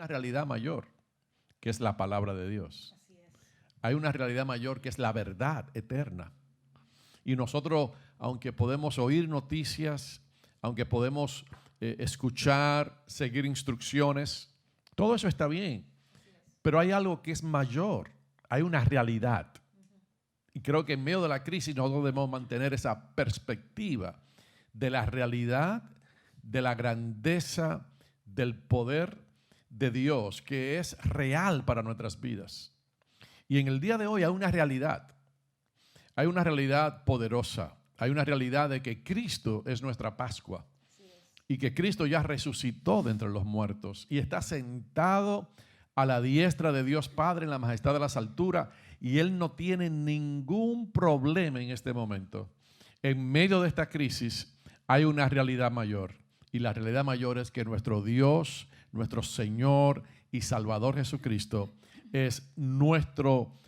una realidad mayor, que es la palabra de Dios. Así es. Hay una realidad mayor que es la verdad eterna. Y nosotros, aunque podemos oír noticias, aunque podemos escuchar, seguir instrucciones, todo eso está bien. Pero hay algo que es mayor, hay una realidad. Y creo que en medio de la crisis nosotros debemos mantener esa perspectiva de la realidad, de la grandeza, del poder de Dios, que es real para nuestras vidas. Y en el día de hoy hay una realidad poderosa, hay una realidad de que Cristo es nuestra Pascua y que Cristo ya resucitó de entre los muertos y está sentado a la diestra de Dios Padre en la majestad de las alturas, y Él no tiene ningún problema en este momento. En medio de esta crisis hay una realidad mayor, y la realidad mayor es que nuestro Dios, nuestro Señor y Salvador Jesucristo es nuestro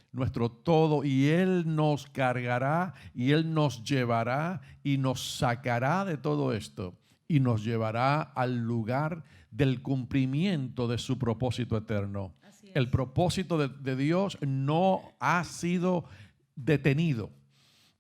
todo, y Él nos cargará y Él nos llevará y nos sacará de todo esto y nos llevará al lugar del cumplimiento de su propósito eterno. El propósito de Dios no ha sido detenido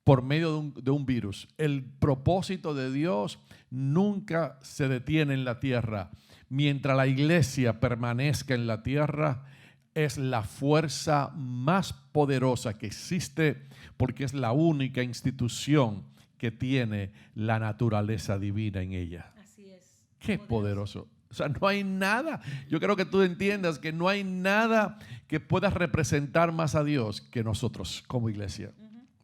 por medio de un virus. El propósito de Dios nunca se detiene en la tierra. Mientras la iglesia permanezca en la tierra, es la fuerza más poderosa que existe, porque es la única institución que tiene la naturaleza divina en ella. Así es. Qué poderoso. O sea, no hay nada. Yo creo que tú entiendas que no hay nada que pueda representar más a Dios que nosotros como iglesia.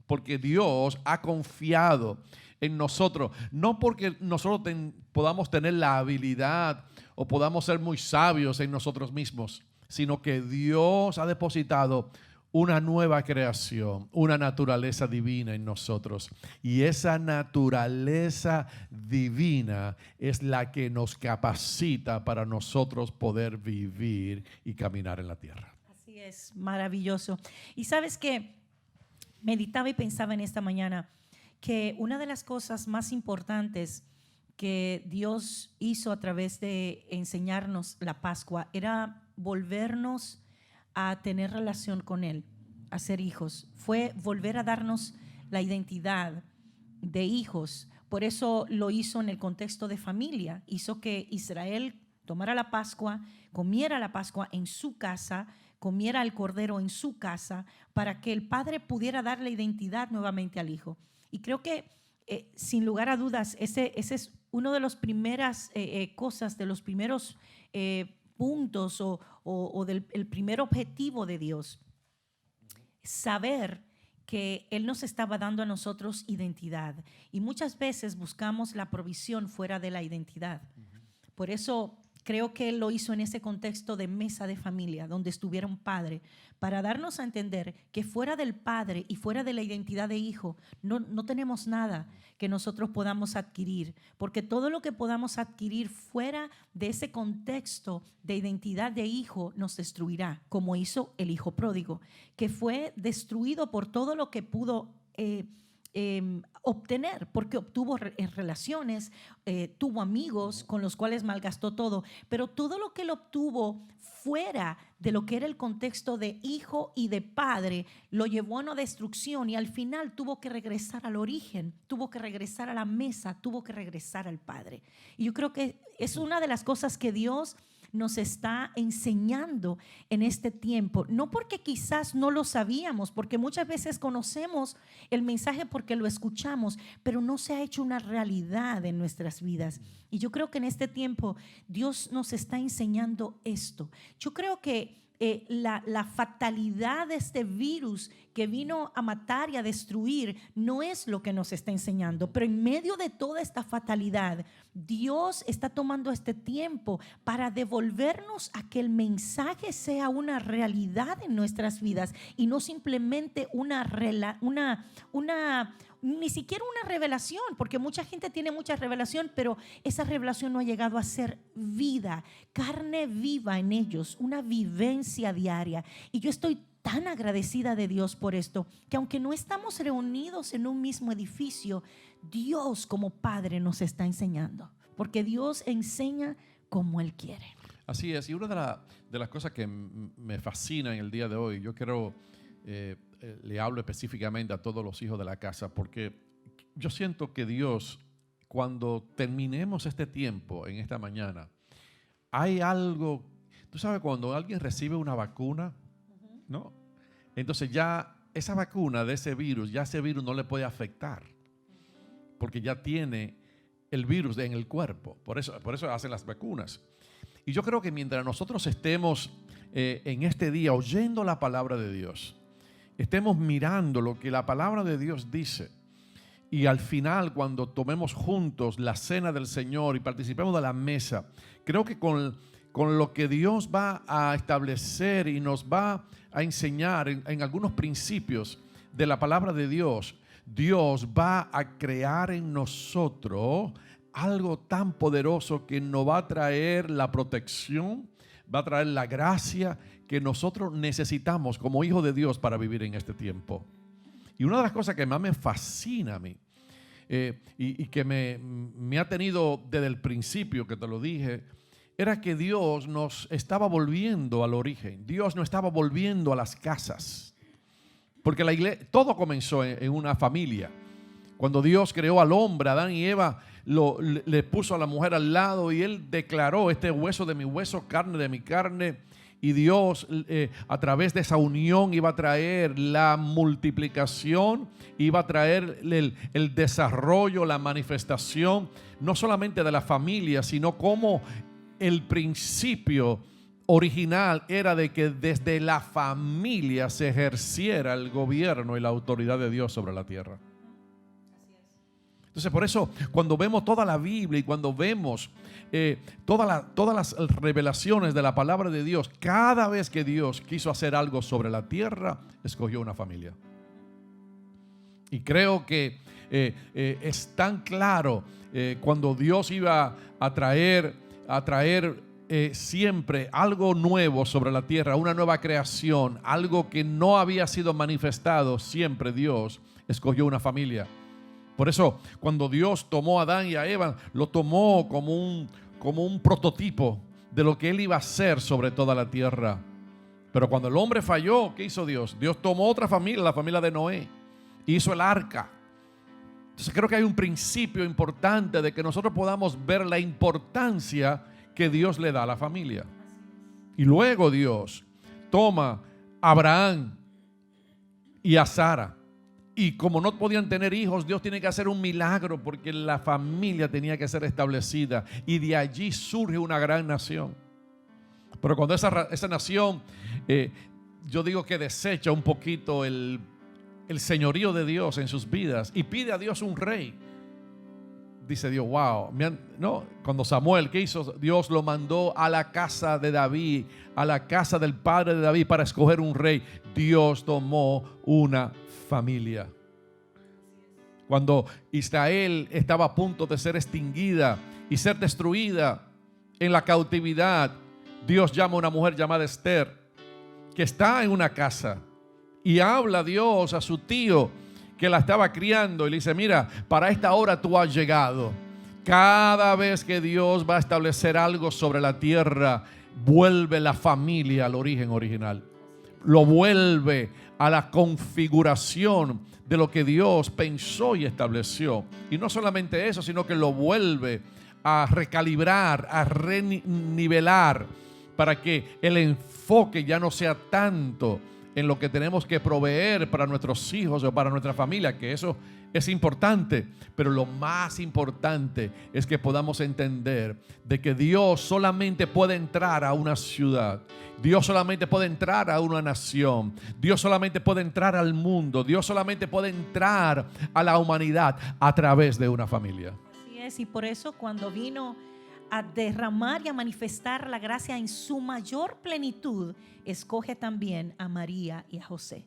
Porque Dios ha confiado en nosotros, no porque nosotros podamos tener la habilidad o podamos ser muy sabios en nosotros mismos, sino que Dios ha depositado una nueva creación, una naturaleza divina en nosotros. Y esa naturaleza divina es la que nos capacita para nosotros poder vivir y caminar en la tierra. Así es, maravilloso. Y sabes que meditaba y pensaba en esta mañana que una de las cosas más importantes que Dios hizo a través de enseñarnos la Pascua era volvernos a tener relación con Él, a ser hijos. Fue volver a darnos la identidad de hijos. Por eso lo hizo en el contexto de familia. Hizo que Israel tomara la Pascua, comiera la Pascua en su casa, comiera el cordero en su casa, para que el padre pudiera darle identidad nuevamente al hijo. Y creo que sin lugar a dudas ese es uno de las primeras cosas, de los primeros puntos o del el primer objetivo de Dios. Saber que Él nos estaba dando a nosotros identidad, y muchas veces buscamos la provisión fuera de la identidad. Por eso creo que Él lo hizo en ese contexto de mesa de familia, donde estuviera un padre, para darnos a entender que fuera del padre y fuera de la identidad de hijo, no tenemos nada que nosotros podamos adquirir, porque todo lo que podamos adquirir fuera de ese contexto de identidad de hijo nos destruirá, como hizo el hijo pródigo, que fue destruido por todo lo que pudo obtener, porque obtuvo relaciones, tuvo amigos con los cuales malgastó todo, pero todo lo que él obtuvo fuera de lo que era el contexto de hijo y de padre lo llevó a una destrucción, y al final tuvo que regresar al origen, tuvo que regresar a la mesa, tuvo que regresar al Padre. Y yo creo que es una de las cosas que Dios nos está enseñando en este tiempo, no porque quizás no lo sabíamos, porque muchas veces conocemos el mensaje porque lo escuchamos, pero no se ha hecho una realidad en nuestras vidas. Y yo creo que en este tiempo Dios nos está enseñando esto. Yo creo que la fatalidad de este virus que vino a matar y a destruir no es lo que nos está enseñando, pero en medio de toda esta fatalidad, Dios está tomando este tiempo para devolvernos a que el mensaje sea una realidad en nuestras vidas y no simplemente ni siquiera una revelación, porque mucha gente tiene mucha revelación, pero esa revelación no ha llegado a ser vida, carne viva en ellos, una vivencia diaria. Y yo estoy tan agradecida de Dios por esto, que aunque no estamos reunidos en un mismo edificio, Dios como Padre nos está enseñando, porque Dios enseña como Él quiere. Así es, y una de las cosas que me fascina en el día de hoy, yo quiero, le hablo específicamente a todos los hijos de la casa, porque yo siento que Dios, cuando terminemos este tiempo en esta mañana, hay algo, tú sabes, cuando alguien recibe una vacuna, ¿no? Entonces ya esa vacuna de ese virus, ya ese virus no le puede afectar, porque ya tiene el virus en el cuerpo, por eso hacen las vacunas. Y yo creo que mientras nosotros estemos en este día oyendo la palabra de Dios, estemos mirando lo que la palabra de Dios dice, y al final cuando tomemos juntos la cena del Señor y participemos de la mesa, creo que con lo que Dios va a establecer y nos va a enseñar en algunos principios de la palabra de Dios, Dios va a crear en nosotros algo tan poderoso que nos va a traer la protección, va a traer la gracia que nosotros necesitamos como hijos de Dios para vivir en este tiempo. Y una de las cosas que más me fascina a mí, y que me ha tenido desde el principio, que te lo dije, era que Dios nos estaba volviendo al origen. Dios nos estaba volviendo a las casas. Porque la iglesia, todo comenzó en una familia. Cuando Dios creó al hombre, Adán y Eva, le puso a la mujer al lado y Él declaró: este hueso de mi hueso, carne de mi carne. Y Dios a través de esa unión iba a traer la multiplicación, iba a traer el desarrollo, la manifestación, no solamente de la familia, sino como el principio original era de que desde la familia se ejerciera el gobierno y la autoridad de Dios sobre la tierra. Entonces, por eso, cuando vemos toda la Biblia y cuando vemos todas las revelaciones de la palabra de Dios, cada vez que Dios quiso hacer algo sobre la tierra, escogió una familia. Y creo que es tan claro cuando Dios iba a traer siempre algo nuevo sobre la tierra, una nueva creación, algo que no había sido manifestado, siempre Dios escogió una familia. Por eso, cuando Dios tomó a Adán y a Eva, lo tomó como un prototipo de lo que Él iba a hacer sobre toda la tierra. Pero cuando el hombre falló, ¿qué hizo Dios? Dios tomó otra familia, la familia de Noé, y hizo el arca. Entonces creo que hay un principio importante de que nosotros podamos ver la importancia que Dios le da a la familia. Y luego Dios toma a Abraham y a Sara. Y como no podían tener hijos, Dios tiene que hacer un milagro porque la familia tenía que ser establecida. Y de allí surge una gran nación. Pero cuando esa nación, yo digo que desecha un poquito el señorío de Dios en sus vidas y pide a Dios un rey. Dice Dios, wow, no, cuando Samuel, ¿qué hizo? Dios lo mandó a la casa de David, a la casa del padre de David para escoger un rey. Dios tomó una familia. Cuando Israel estaba a punto de ser extinguida y ser destruida en la cautividad, Dios llama a una mujer llamada Esther, que está en una casa, y habla a Dios a su tío que la estaba criando y le dice: mira, para esta hora tú has llegado. Cada vez que Dios va a establecer algo sobre la tierra, vuelve la familia al origen original. Lo vuelve a la configuración de lo que Dios pensó y estableció. Y no solamente eso, sino que lo vuelve a recalibrar, a renivelar, para que el enfoque ya no sea tanto en lo que tenemos que proveer para nuestros hijos o para nuestra familia, que eso es importante, pero lo más importante es que podamos entender de que Dios solamente puede entrar a una ciudad, Dios solamente puede entrar a una nación, Dios solamente puede entrar al mundo, Dios solamente puede entrar a la humanidad a través de una familia. Así es, y por eso cuando vino a derramar y a manifestar la gracia en su mayor plenitud, escoge también a María y a José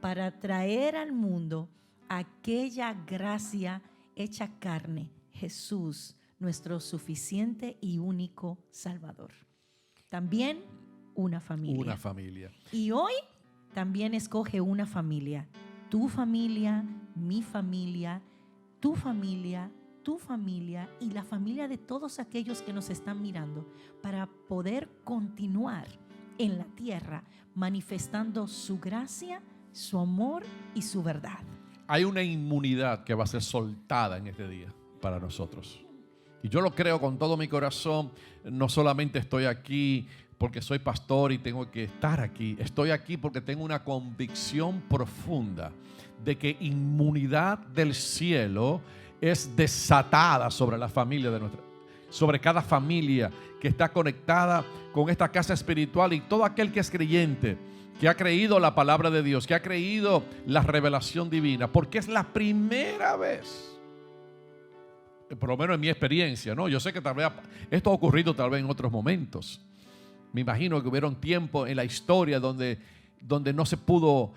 para traer al mundo aquella gracia hecha carne, Jesús, nuestro suficiente y único Salvador. También una familia. Una familia. Y hoy también escoge una familia. Tu familia, mi familia, tu familia, tu familia y la familia de todos aquellos que nos están mirando para poder continuar en la tierra manifestando su gracia, su amor y su verdad. Hay una inmunidad que va a ser soltada en este día para nosotros. Y yo lo creo con todo mi corazón. No solamente estoy aquí porque soy pastor y tengo que estar aquí. Estoy aquí porque tengo una convicción profunda de que inmunidad del cielo es desatada sobre la familia de sobre cada familia que está conectada con esta casa espiritual, y todo aquel que es creyente, que ha creído la palabra de Dios, que ha creído la revelación divina, porque es la primera vez, por lo menos en mi experiencia, ¿no? Yo sé que tal vez esto ha ocurrido tal vez en otros momentos. Me imagino que hubieron tiempos en la historia donde no se pudo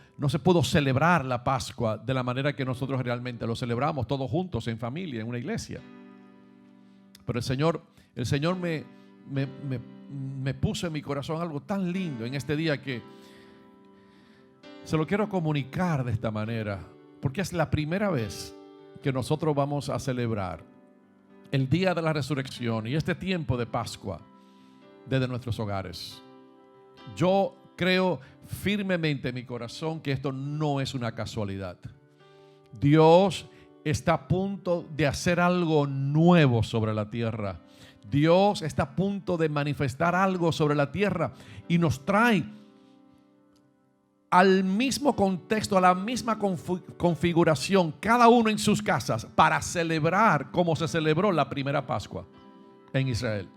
celebrar la Pascua de la manera que nosotros realmente lo celebramos, todos juntos en familia, en una iglesia. Pero el Señor me puso en mi corazón algo tan lindo en este día que se lo quiero comunicar de esta manera, porque es la primera vez que nosotros vamos a celebrar el día de la resurrección y este tiempo de Pascua desde nuestros hogares. Yo creo firmemente en mi corazón que esto no es una casualidad. Dios está a punto de hacer algo nuevo sobre la tierra. Dios está a punto de manifestar algo sobre la tierra y nos trae al mismo contexto, a la misma configuración, cada uno en sus casas, para celebrar como se celebró la primera Pascua en Israel.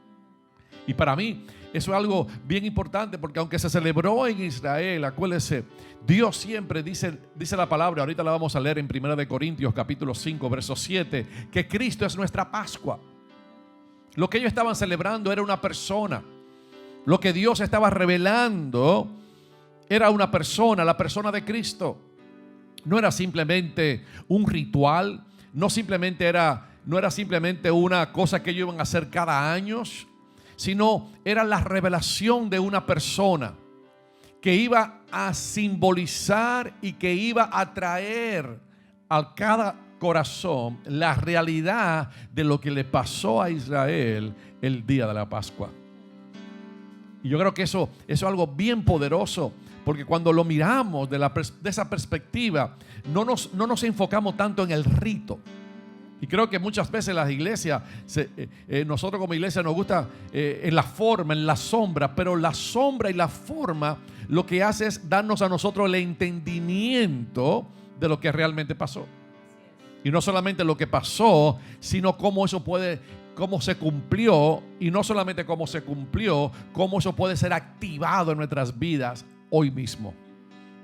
Y para mí eso es algo bien importante, porque aunque se celebró en Israel, acuérdense, Dios siempre dice la palabra, ahorita la vamos a leer en 1 Corintios capítulo 5, verso 7, que Cristo es nuestra Pascua. Lo que ellos estaban celebrando era una persona. Lo que Dios estaba revelando era una persona, la persona de Cristo. No era simplemente un ritual, no era simplemente una cosa que ellos iban a hacer cada año, sino era la revelación de una persona que iba a simbolizar y que iba a traer a cada corazón la realidad de lo que le pasó a Israel el día de la Pascua. Y yo creo que eso es algo bien poderoso, porque cuando lo miramos de esa perspectiva, no nos enfocamos tanto en el rito. Y creo que muchas veces las iglesias, nosotros como iglesia nos gusta en la forma, en la sombra, pero la sombra y la forma lo que hace es darnos a nosotros el entendimiento de lo que realmente pasó. Y no solamente lo que pasó, sino cómo se cumplió, y no solamente cómo se cumplió, cómo eso puede ser activado en nuestras vidas hoy mismo.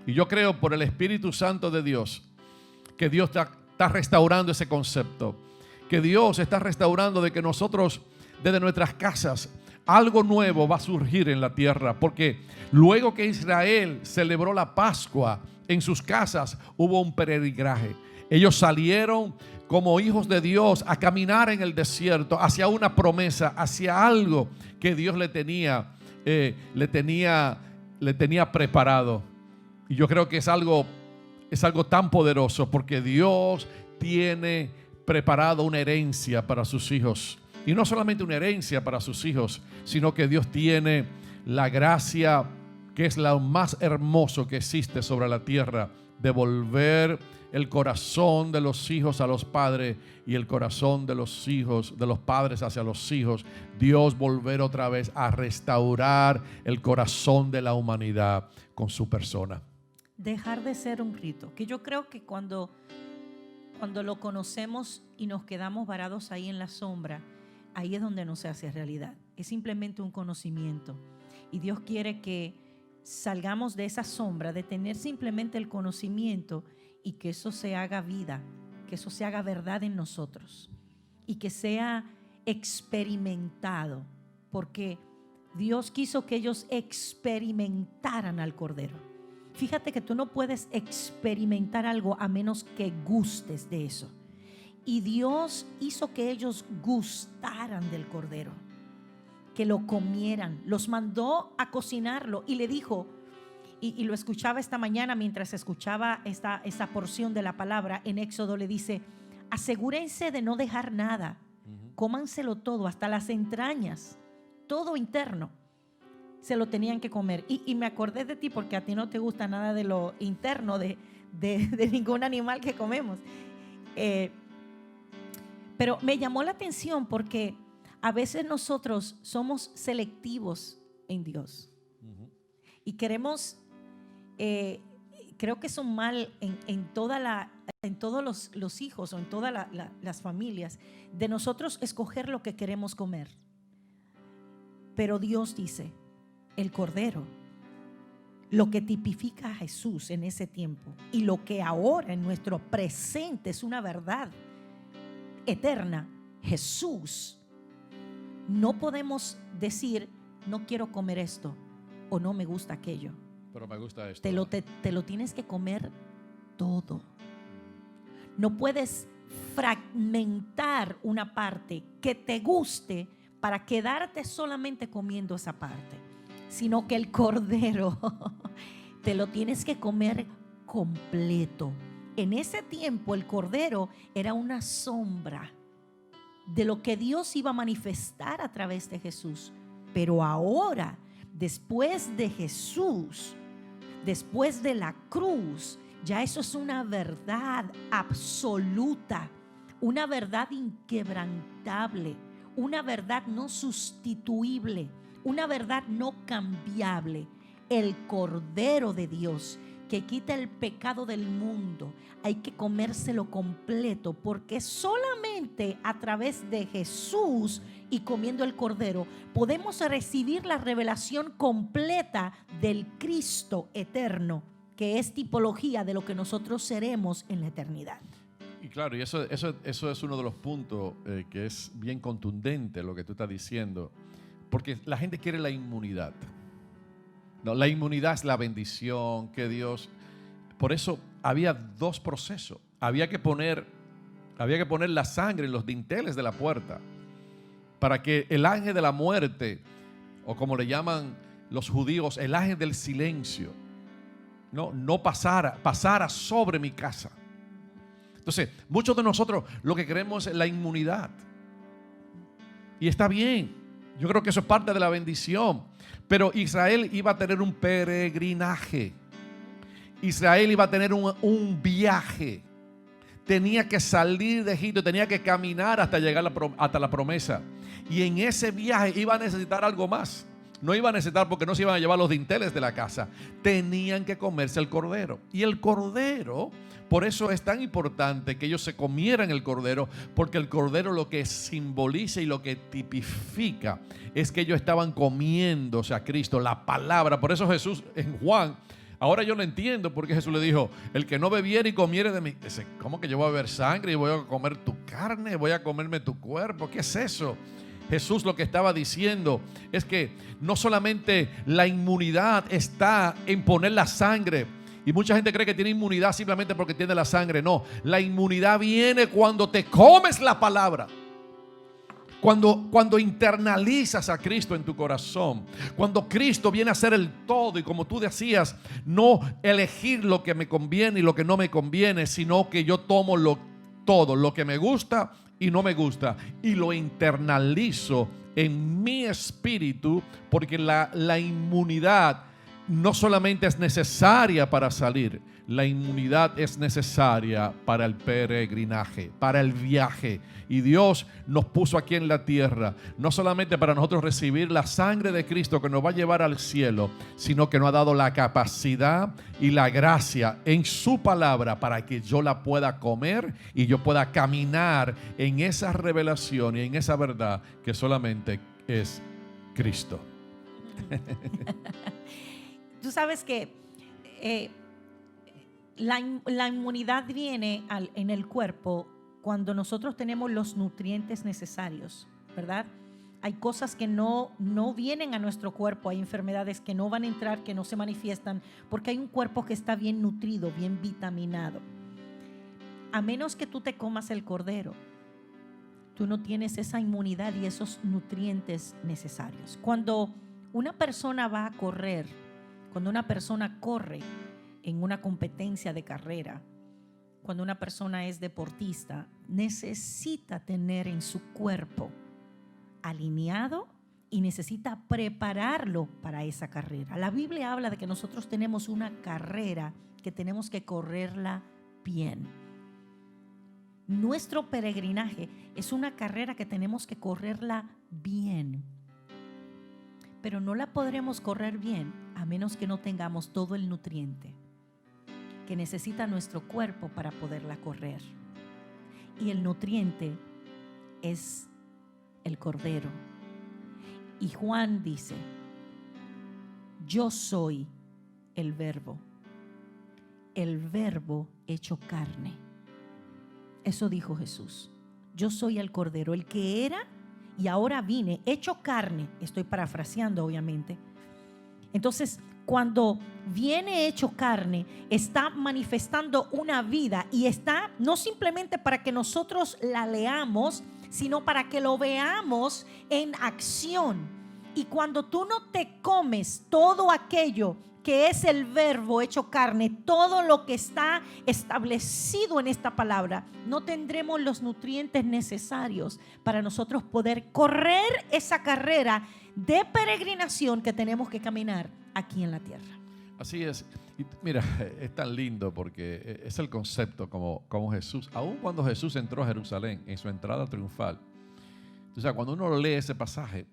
Y yo creo por el Espíritu Santo de Dios que Dios está restaurando ese concepto, que Dios está restaurando de que nosotros desde nuestras casas algo nuevo va a surgir en la tierra, porque luego que Israel celebró la Pascua en sus casas hubo un peregrinaje. Ellos salieron como hijos de Dios a caminar en el desierto hacia una promesa, hacia algo que Dios le tenía preparado. Y yo creo que es algo tan poderoso, porque Dios tiene preparado una herencia para sus hijos. Y no solamente una herencia para sus hijos, sino que Dios tiene la gracia, que es lo más hermoso que existe sobre la tierra, de volver el corazón de los hijos a los padres y el corazón de los hijos, de los padres hacia los hijos. Dios volver otra vez a restaurar el corazón de la humanidad con su persona. Dejar de ser un rito, que yo creo que cuando lo conocemos y nos quedamos varados ahí en la sombra, ahí es donde no se hace realidad. Es simplemente un conocimiento. Y Dios quiere que salgamos de esa sombra, de tener simplemente el conocimiento, y que eso se haga vida, que eso se haga verdad en nosotros y que sea experimentado, porque Dios quiso que ellos experimentaran al Cordero. Fíjate que tú no puedes experimentar algo a menos que gustes de eso. Y Dios hizo que ellos gustaran del Cordero, que lo comieran, los mandó a cocinarlo y le dijo, y lo escuchaba esta mañana mientras escuchaba esta porción de la palabra en Éxodo, le dice: asegúrense de no dejar nada. Cómanselo todo, hasta las entrañas, todo interno. Se lo tenían que comer. Y me acordé de ti porque a ti no te gusta nada de lo interno de ningún animal que comemos. Pero me llamó la atención porque a veces nosotros somos selectivos en Dios. Y queremos, creo que es un mal en todos los hijos o en todas las familias, de nosotros escoger lo que queremos comer. Pero Dios dice, el Cordero, lo que tipifica a Jesús en ese tiempo y lo que ahora en nuestro presente es una verdad eterna, Jesús. No podemos decir, no quiero comer esto o no me gusta aquello. Pero me gusta esto. Te lo tienes que comer todo. No puedes fragmentar una parte que te guste para quedarte solamente comiendo esa parte, sino que el Cordero te lo tienes que comer completo. En ese tiempo el Cordero era una sombra de lo que Dios iba a manifestar a través de Jesús. Pero ahora, después de Jesús, después de la cruz, ya eso es una verdad absoluta, una verdad inquebrantable, una verdad no sustituible, una verdad no cambiable. El Cordero de Dios que quita el pecado del mundo, hay que comérselo completo, porque solamente a través de Jesús y comiendo el Cordero podemos recibir la revelación completa del Cristo eterno, que es tipología de lo que nosotros seremos en la eternidad. Y claro, y eso es uno de los puntos que es bien contundente lo que tú estás diciendo, porque la gente quiere la inmunidad. No, la inmunidad es la bendición que Dios. Por eso había dos procesos. Había que poner la sangre en los dinteles de la puerta para que el ángel de la muerte, o como le llaman los judíos, el ángel del silencio, no pasara sobre mi casa. Entonces, muchos de nosotros lo que queremos es la inmunidad. Y está bien. Yo creo que eso es parte de la bendición. Pero Israel iba a tener un peregrinaje. Israel iba a tener un viaje. Tenía que salir de Egipto, tenía que caminar hasta llegar hasta la promesa. Y en ese viaje iba a necesitar algo más. No iba a necesitar, porque no se iban a llevar los dinteles de la casa. Tenían que comerse el cordero. Y el cordero, por eso es tan importante que ellos se comieran el cordero, porque el cordero lo que simboliza y lo que tipifica es que ellos estaban comiéndose a Cristo, la palabra. Por eso Jesús en Juan, ahora yo lo entiendo, porque Jesús le dijo, el que no bebiere y comiere de mí. Dice, ¿cómo que yo voy a beber sangre y voy a comer tu carne? ¿Voy a comerme tu cuerpo? ¿Qué es eso? Jesús lo que estaba diciendo es que no solamente la inmunidad está en poner la sangre, y mucha gente cree que tiene inmunidad simplemente porque tiene la sangre. No, la inmunidad viene cuando te comes la palabra, cuando internalizas a Cristo en tu corazón, cuando Cristo viene a ser el todo, y como tú decías, no elegir lo que me conviene y lo que no me conviene, sino que yo tomo todo, lo que me gusta y no me gusta, y lo internalizo en mi espíritu, porque la inmunidad no solamente es necesaria para salir, la inmunidad es necesaria para el peregrinaje, para el viaje. Y Dios nos puso aquí en la tierra, no solamente para nosotros recibir la sangre de Cristo que nos va a llevar al cielo, sino que nos ha dado la capacidad y la gracia en su palabra para que yo la pueda comer y yo pueda caminar en esa revelación y en esa verdad que solamente es Cristo. Tú sabes que la inmunidad viene en el cuerpo cuando nosotros tenemos los nutrientes necesarios, ¿verdad? Hay cosas que no vienen a nuestro cuerpo, hay enfermedades que no van a entrar, que no se manifiestan, porque hay un cuerpo que está bien nutrido, bien vitaminado. A menos que tú te comas el cordero, tú no tienes esa inmunidad y esos nutrientes necesarios. Cuando una persona va a correr, cuando una persona corre en una competencia de carrera, cuando una persona es deportista, necesita tener en su cuerpo alineado y necesita prepararlo para esa carrera. La Biblia habla de que nosotros tenemos una carrera que tenemos que correrla bien. Nuestro peregrinaje es una carrera que tenemos que correrla bien, pero no la podremos correr bien a menos que no tengamos todo el nutriente que necesita nuestro cuerpo para poderla correr. Y el nutriente es el Cordero. Y Juan dice: yo soy el Verbo hecho carne. Eso dijo Jesús. Yo soy el Cordero, el que era y ahora vine, hecho carne. Estoy parafraseando, obviamente. Entonces, cuando viene hecho carne, está manifestando una vida y está no simplemente para que nosotros la leamos, sino para que lo veamos en acción. Y cuando tú no te comes todo aquello que es el Verbo hecho carne, todo lo que está establecido en esta palabra, no tendremos los nutrientes necesarios para nosotros poder correr esa carrera de peregrinación que tenemos que caminar aquí en la tierra. Así es. Y mira, es tan lindo porque es el concepto como Jesús, aun cuando Jesús entró a Jerusalén en su entrada triunfal. O sea, cuando uno lee ese pasaje,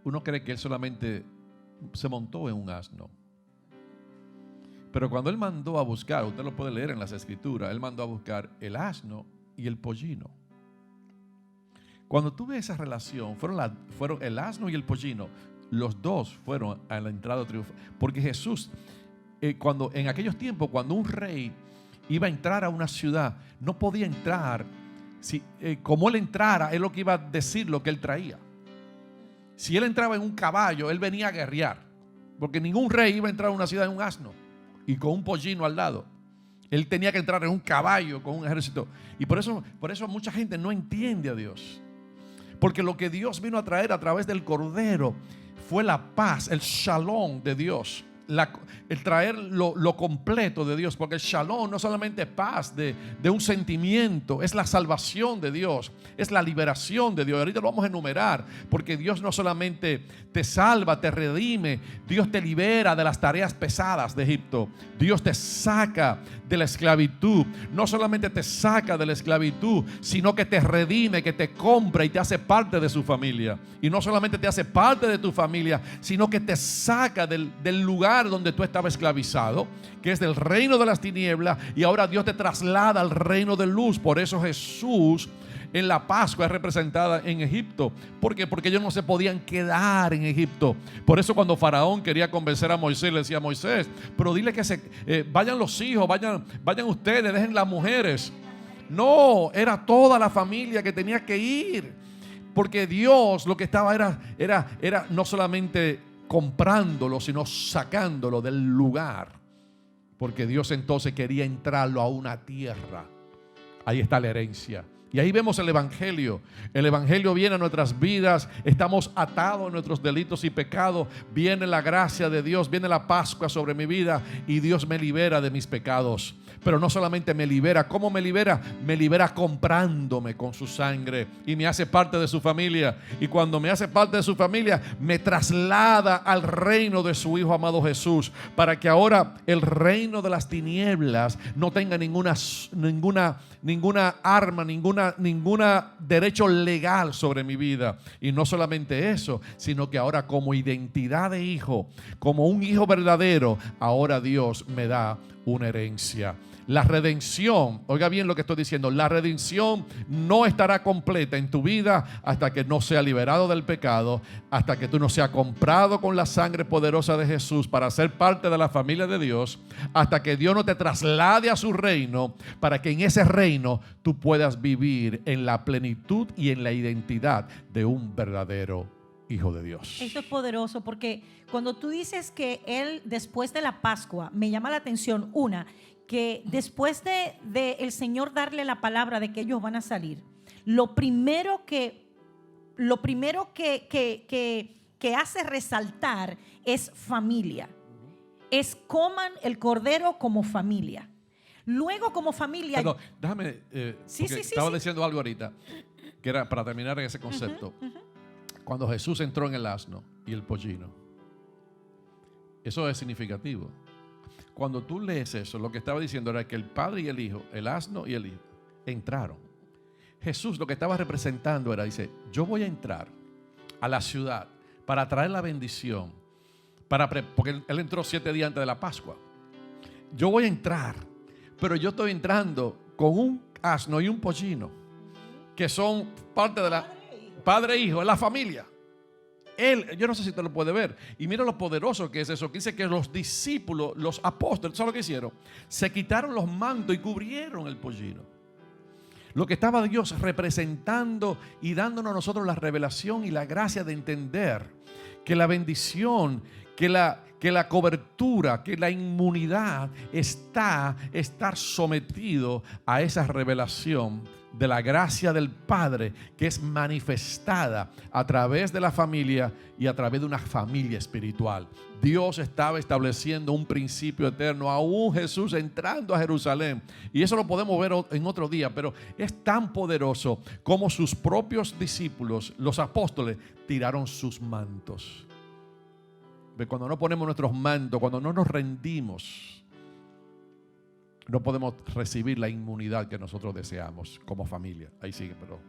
uno cree que él solamente se montó en un asno. Pero cuando él mandó a buscar, usted lo puede leer en las escrituras, él mandó a buscar el asno y el pollino. Cuando tú ves esa relación, fueron el asno y el pollino, los dos fueron a la entrada triunfal. Porque Jesús, en aquellos tiempos, cuando un rey iba a entrar a una ciudad, no podía entrar. Como él entrara, es lo que iba a decir lo que él traía. Si él entraba en un caballo, él venía a guerrear. Porque ningún rey iba a entrar a una ciudad en un asno y con un pollino al lado. Él tenía que entrar en un caballo con un ejército. Y por eso mucha gente no entiende a Dios. Porque lo que Dios vino a traer a través del Cordero fue la paz, el shalom de Dios. El traer lo completo de Dios, porque el shalom no solamente es paz de un sentimiento, es la salvación de Dios, es la liberación de Dios. Ahorita lo vamos a enumerar, porque Dios no solamente te salva, te redime, Dios te libera de las tareas pesadas de Egipto, Dios te saca de la esclavitud, no solamente te saca de la esclavitud, sino que te redime, que te compra y te hace parte de su familia. Y no solamente te hace parte de tu familia, sino que te saca del lugar donde tú estabas esclavizado, que es del reino de las tinieblas, y ahora Dios te traslada al reino de luz. Por eso Jesús en la Pascua es representada en Egipto. ¿Por qué? Porque ellos no se podían quedar en Egipto. Por eso cuando Faraón quería convencer a Moisés, le decía a Moisés: pero dile que vayan los hijos, vayan ustedes, dejen las mujeres. No, era toda la familia que tenía que ir, porque Dios lo que estaba era no solamente comprándolo, sino sacándolo del lugar, porque Dios entonces quería entrarlo a una tierra. Ahí está la herencia. Y ahí vemos el Evangelio. El Evangelio viene a nuestras vidas. Estamos atados a nuestros delitos y pecados. Viene la gracia de Dios. Viene la Pascua sobre mi vida. Y Dios me libera de mis pecados. Pero no solamente me libera. ¿Cómo me libera? Me libera comprándome con su sangre. Y me hace parte de su familia. Y cuando me hace parte de su familia, me traslada al reino de su Hijo amado Jesús. Para que ahora el reino de las tinieblas no tenga ninguna arma, ningún derecho legal sobre mi vida. Y no solamente eso, sino que ahora como identidad de hijo, como un hijo verdadero, ahora Dios me da una herencia. La redención, oiga bien lo que estoy diciendo, la redención no estará completa en tu vida hasta que no sea liberado del pecado, hasta que tú no seas comprado con la sangre poderosa de Jesús para ser parte de la familia de Dios, hasta que Dios no te traslade a su reino, para que en ese reino tú puedas vivir en la plenitud y en la identidad de un verdadero hijo de Dios. Eso es poderoso, porque cuando tú dices que Él después de la Pascua, me llama la atención que después de el Señor darle la palabra de que ellos van a salir, lo primero que hace resaltar es familia. es coman el cordero como familia. Luego como familia... Perdón, déjame, Sí, porque sí, estaba sí. diciendo algo ahorita, que era para terminar en ese concepto. Cuando Jesús entró en el asno y el pollino, eso es significativo. Cuando tú lees eso, lo que estaba diciendo era que el padre y el hijo, el asno y el hijo, entraron. Jesús lo que estaba representando era, dice, yo voy a entrar a la ciudad para traer la bendición, porque él entró 7 días antes de la Pascua. Yo voy a entrar, pero yo estoy entrando con un asno y un pollino, que son parte de la padre e hijo, es la familia. Yo no sé si usted lo puede ver. Y mira lo poderoso que es eso, que dice que los discípulos, los apóstoles, ¿sabes lo que hicieron? Se quitaron los mantos y cubrieron el pollino. Lo que estaba Dios representando y dándonos a nosotros la revelación y la gracia de entender que la bendición, que la cobertura, que la inmunidad estar sometido a esa revelación de la gracia del Padre, que es manifestada a través de la familia y a través de una familia espiritual. Dios estaba estableciendo un principio eterno, aún Jesús entrando a Jerusalén. Y eso lo podemos ver en otro día, pero es tan poderoso como sus propios discípulos, los apóstoles, tiraron sus mantos. Cuando no ponemos nuestros mantos, cuando no nos rendimos, no podemos recibir la inmunidad que nosotros deseamos como familia. Ahí sigue, perdón.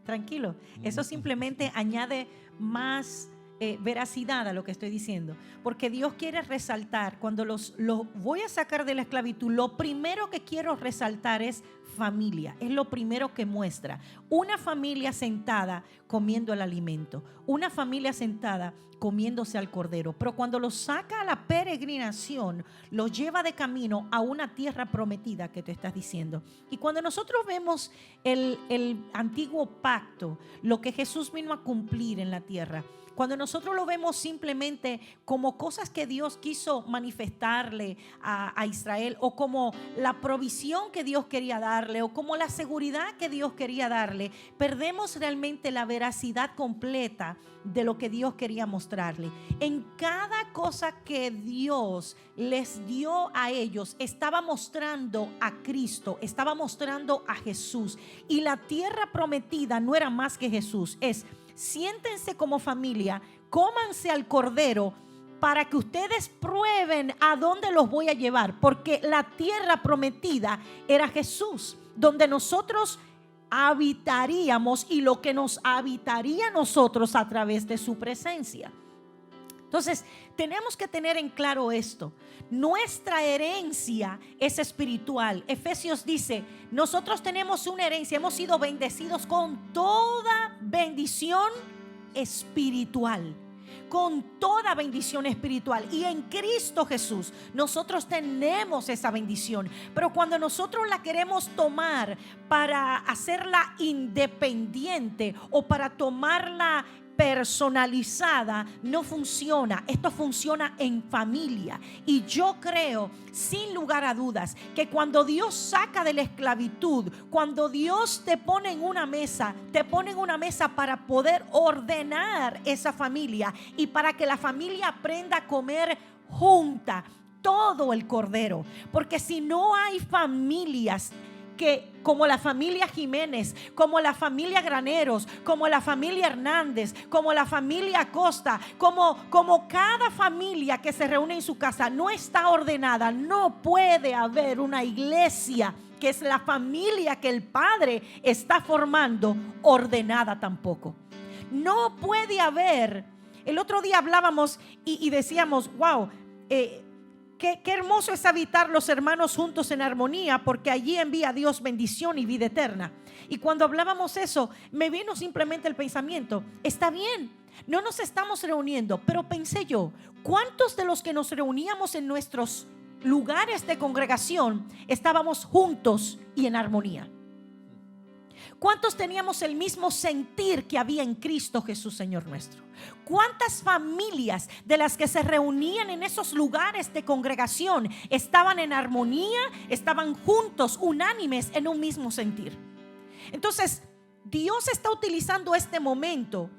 Tranquilo, eso simplemente añade más veracidad a lo que estoy diciendo, porque Dios quiere resaltar, cuando los voy a sacar de la esclavitud, lo primero que quiero resaltar es familia, es lo primero que muestra una familia sentada comiendo el alimento, una familia sentada comiéndose al cordero. Pero cuando los saca a la peregrinación, los lleva de camino a una tierra prometida que tú estás diciendo. Y cuando nosotros vemos el antiguo pacto, lo que Jesús vino a cumplir en la tierra, cuando nosotros lo vemos simplemente como cosas que Dios quiso manifestarle a Israel, o como la provisión que Dios quería darle, o como la seguridad que Dios quería darle, perdemos realmente la veracidad completa de lo que Dios quería mostrarle. En cada cosa que Dios les dio a ellos, estaba mostrando a Cristo, estaba mostrando a Jesús. Y la tierra prometida no era más que Jesús. Siéntense como familia, cómanse al cordero para que ustedes prueben a dónde los voy a llevar, porque la tierra prometida era Jesús, donde nosotros habitaríamos y lo que nos habitaría a nosotros a través de su presencia. Entonces, tenemos que tener en claro esto. Nuestra herencia es espiritual. Efesios dice, nosotros tenemos una herencia, hemos sido bendecidos con toda bendición espiritual. Con toda bendición espiritual. Y en Cristo Jesús nosotros tenemos esa bendición. Pero cuando nosotros la queremos tomar para hacerla independiente o para tomarla personalizada, no funciona. Esto funciona en familia. Y yo creo, sin lugar a dudas, que cuando Dios saca de la esclavitud, cuando Dios te pone en una mesa, te pone en una mesa para poder ordenar esa familia y para que la familia aprenda a comer junta todo el cordero. Porque si no hay familias que, como la familia Jiménez, como la familia Graneros, como la familia Hernández, como la familia Acosta, como cada familia que se reúne en su casa no está ordenada, no puede haber una iglesia que es la familia que el Padre está formando ordenada tampoco. No puede haber. El otro día hablábamos y decíamos, wow, Qué hermoso es habitar los hermanos juntos en armonía, porque allí envía Dios bendición y vida eterna. Y cuando hablábamos eso, me vino simplemente el pensamiento, está bien, no nos estamos reuniendo, pero pensé yo, ¿cuántos de los que nos reuníamos en nuestros lugares de congregación estábamos juntos y en armonía? ¿Cuántos teníamos el mismo sentir que había en Cristo Jesús, Señor nuestro? ¿Cuántas familias de las que se reunían en esos lugares de congregación estaban en armonía, estaban juntos, unánimes en un mismo sentir? Entonces, Dios está utilizando este momento.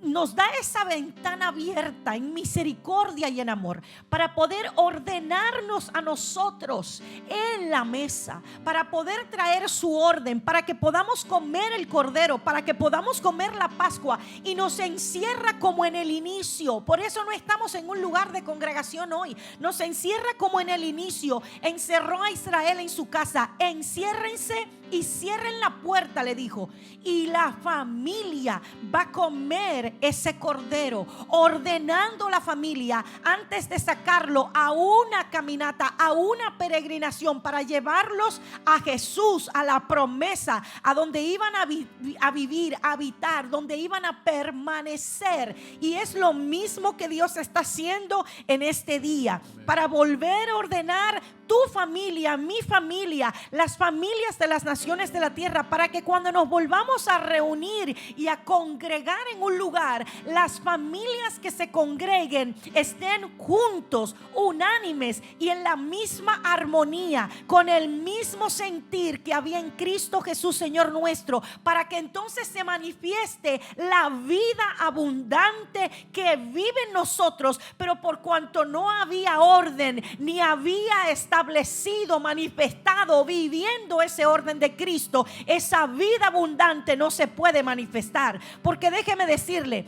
nos da esa ventana abierta en misericordia y en amor para poder ordenarnos a nosotros en la mesa, para poder traer su orden, para que podamos comer el cordero, para que podamos comer la Pascua, y nos encierra como en el inicio. Por eso no estamos en un lugar de congregación hoy. Nos encierra como en el inicio. Encerró a Israel en su casa. Enciérrense y cierren la puerta, le dijo, y la familia va a comer ese cordero, ordenando la familia antes de sacarlo a una caminata, a una peregrinación, para llevarlos a Jesús, a la promesa, a donde iban a vivir, a habitar, donde iban a permanecer. Y es lo mismo que Dios está haciendo en este día, para volver a ordenar tu familia, mi familia, las familias de las naciones de la tierra, para que cuando nos volvamos a reunir y a congregar en un lugar, las familias que se congreguen estén juntos, unánimes y en la misma armonía, con el mismo sentir que había en Cristo Jesús, Señor nuestro, para que entonces se manifieste la vida abundante que vive en nosotros. Pero por cuanto no había orden, ni había establecido, manifestado, viviendo ese orden de Cristo, esa vida abundante no se puede manifestar. Porque déjeme decirle,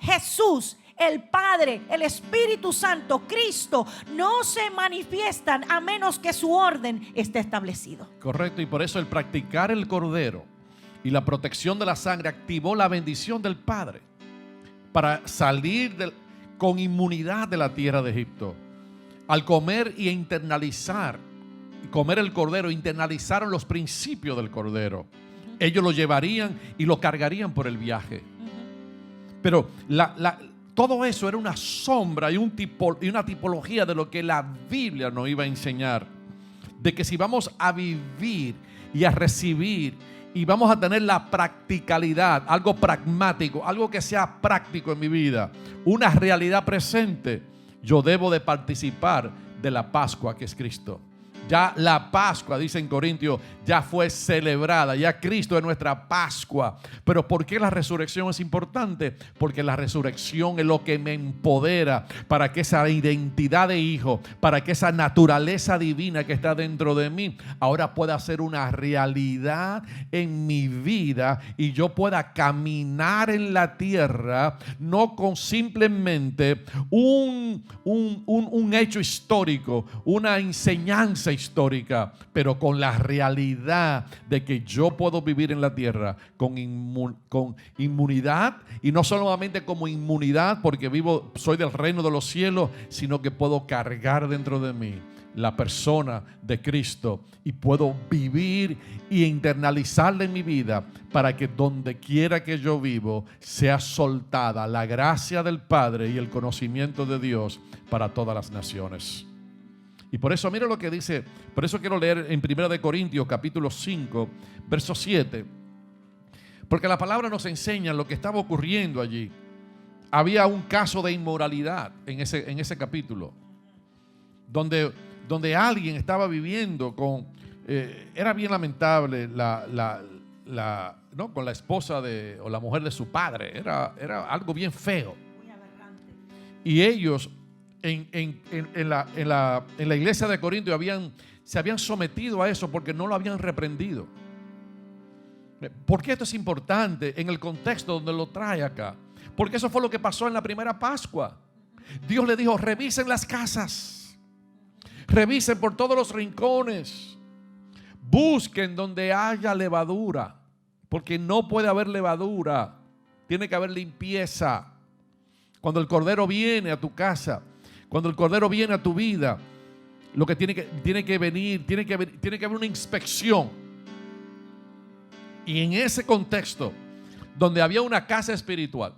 Jesús, el Padre, el Espíritu Santo, Cristo, no se manifiestan a menos que su orden esté establecido. Correcto, y por eso el practicar el cordero y la protección de la sangre activó la bendición del Padre para salir con inmunidad de la tierra de Egipto. Al comer y internalizar, comer el cordero, internalizaron los principios del cordero. Ellos lo llevarían y lo cargarían por el viaje. Pero todo eso era una sombra y una tipología de lo que la Biblia nos iba a enseñar. De que si vamos a vivir y a recibir y vamos a tener la practicalidad, algo pragmático, algo que sea práctico en mi vida, una realidad presente, yo debo de participar de la Pascua que es Cristo. Ya la Pascua, dice en Corintios, ya fue celebrada. Ya Cristo es nuestra Pascua. Pero ¿por qué la resurrección es importante? Porque la resurrección es lo que me empodera para que esa identidad de hijo, para que esa naturaleza divina que está dentro de mí, ahora pueda ser una realidad en mi vida y yo pueda caminar en la tierra, no con simplemente un hecho histórico, una enseñanza histórica, pero con la realidad de que yo puedo vivir en la tierra con inmunidad, y no solamente como inmunidad porque soy del reino de los cielos, sino que puedo cargar dentro de mí la persona de Cristo y puedo vivir y internalizarla en mi vida para que donde quiera que yo vivo sea soltada la gracia del Padre y el conocimiento de Dios para todas las naciones. Y por eso, mira lo que dice, por eso quiero leer en 1 Corintios capítulo 5, verso 7. Porque la palabra nos enseña lo que estaba ocurriendo allí. Había un caso de inmoralidad en ese capítulo, donde alguien estaba viviendo con, era bien lamentable ¿no? con la esposa o la mujer de su padre. Era algo bien feo. Y ellos en la iglesia de Corinto se habían sometido a eso porque no lo habían reprendido. ¿Por qué esto es importante en el contexto donde lo trae acá? Porque eso fue lo que pasó en la primera Pascua. Dios le dijo: revisen las casas, revisen por todos los rincones, busquen donde haya levadura, porque no puede haber levadura, tiene que haber limpieza. Cuando el Cordero viene a tu casa, cuando el Cordero viene a tu vida, lo que tiene que haber una inspección. Y en ese contexto, donde había una casa espiritual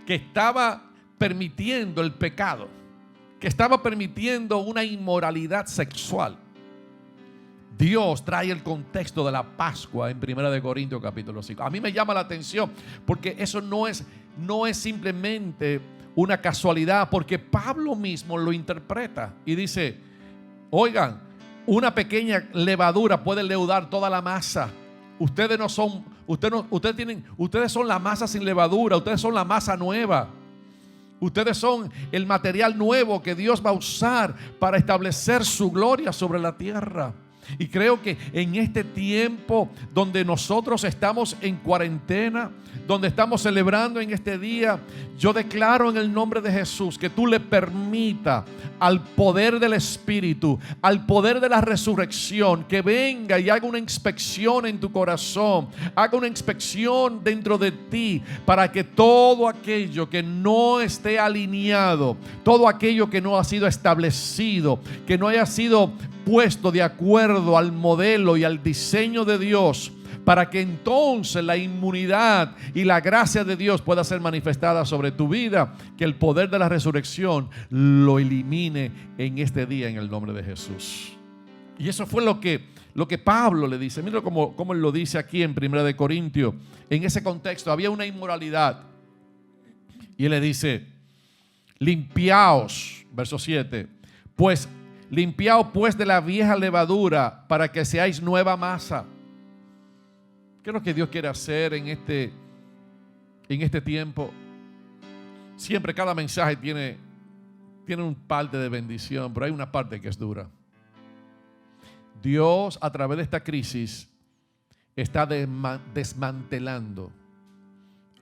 que estaba permitiendo el pecado, que estaba permitiendo una inmoralidad sexual, Dios trae el contexto de la Pascua en 1 Corintios capítulo 5. A mí me llama la atención porque eso no es simplemente una casualidad, porque Pablo mismo lo interpreta y dice: oigan, una pequeña levadura puede leudar toda la masa. Ustedes no son Ustedes son la masa sin levadura, ustedes son la masa nueva. Ustedes son el material nuevo que Dios va a usar para establecer su gloria sobre la tierra. Y creo que en este tiempo donde nosotros estamos en cuarentena, donde estamos celebrando en este día, yo declaro en el nombre de Jesús que tú le permitas al poder del Espíritu, al poder de la resurrección, que venga y haga una inspección en tu corazón, haga una inspección dentro de ti, para que todo aquello que no esté alineado, todo aquello que no ha sido establecido, que no haya sido puesto de acuerdo al modelo y al diseño de Dios, para que entonces la inmunidad y la gracia de Dios pueda ser manifestada sobre tu vida, que el poder de la resurrección lo elimine en este día en el nombre de Jesús. Y eso fue lo que Pablo le dice. Mira cómo él lo dice aquí en 1 Corintios. En ese contexto había una inmoralidad y él le dice: limpiaos, verso 7, pues limpiaos pues de la vieja levadura para que seáis nueva masa. ¿Qué es lo que Dios quiere hacer en este tiempo? Siempre cada mensaje tiene una parte de bendición, pero hay una parte que es dura. Dios, a través de esta crisis, está desmantelando.